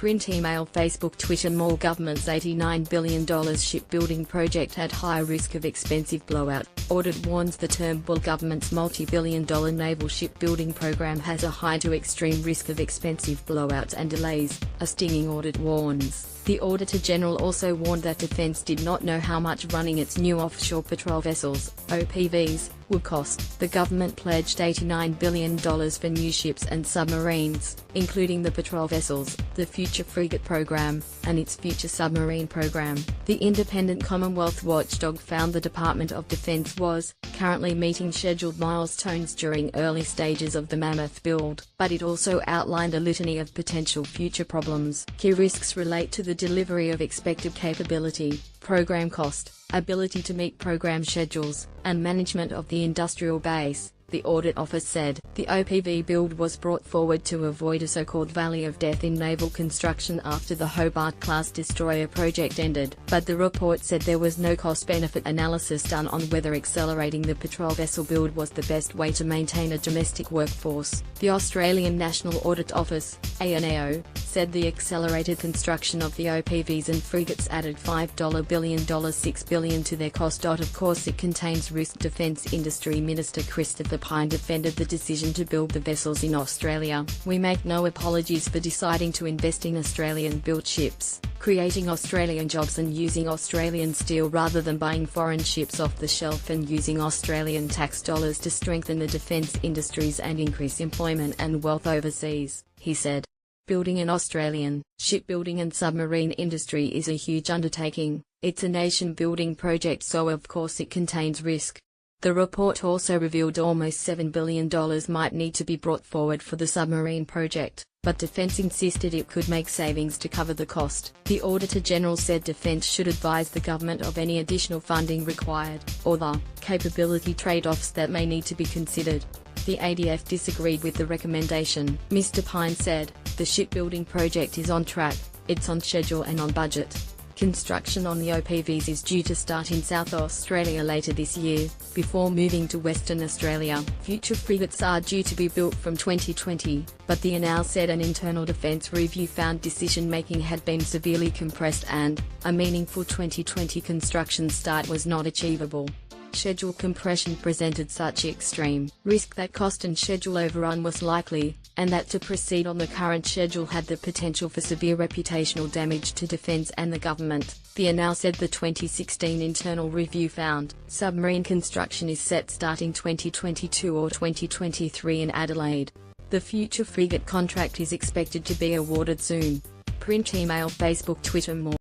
Print, email, Facebook, Twitter. More. Government's $89 billion shipbuilding project at high risk of expensive blowout. Audit warns the Turnbull government's multi-billion-dollar naval shipbuilding program has a high to extreme risk of expensive blowouts and delays, a stinging audit warns. The Auditor General also warned that Defence did not know how much running its new offshore patrol vessels, OPVs, would cost. The government pledged $89 billion for new ships and submarines, including the patrol vessels, the Future Frigate Program, and its Future Submarine Program. The independent Commonwealth watchdog found the Department of Defence was currently meeting scheduled milestones during early stages of the mammoth build, but it also outlined a litany of potential future problems. Key risks relate to the delivery of expected capability, program cost, ability to meet program schedules, and management of the industrial base, the Audit Office said. The OPV build was brought forward to avoid a so-called valley of death in naval construction after the Hobart-class destroyer project ended, but the report said there was no cost-benefit analysis done on whether accelerating the patrol vessel build was the best way to maintain a domestic workforce. The Australian National Audit Office, ANAO, said the accelerated construction of the OPVs and frigates added $5 billion $6 billion to their cost. Of course it contains risk. Defence Industry Minister Christopher Pyne defended the decision to build the vessels in Australia. We make no apologies for deciding to invest in Australian-built ships, creating Australian jobs and using Australian steel rather than buying foreign ships off the shelf and using Australian tax dollars to strengthen the defence industries and increase employment and wealth overseas, he said. Building an Australian shipbuilding and submarine industry is a huge undertaking. It's a nation-building project, so of course it contains risk. The report also revealed almost $7 billion might need to be brought forward for the submarine project, but Defence insisted it could make savings to cover the cost. The Auditor General said Defence should advise the government of any additional funding required, or the capability trade-offs that may need to be considered. The ADF disagreed with the recommendation. Mr. Pyne said, "The shipbuilding project is on track, it's on schedule and on budget." Construction on the OPVs is due to start in South Australia later this year, before moving to Western Australia. Future frigates are due to be built from 2020, but the ANAO said an internal defence review found decision-making had been severely compressed and a meaningful 2020 construction start was not achievable. Schedule compression presented such extreme risk that cost and schedule overrun was likely, and that to proceed on the current schedule had the potential for severe reputational damage to Defence and the government. The ANAO said the 2016 internal review found submarine construction is set starting 2022 or 2023 in Adelaide. The Future Frigate contract is expected to be awarded soon. Print, email, Facebook, Twitter. More.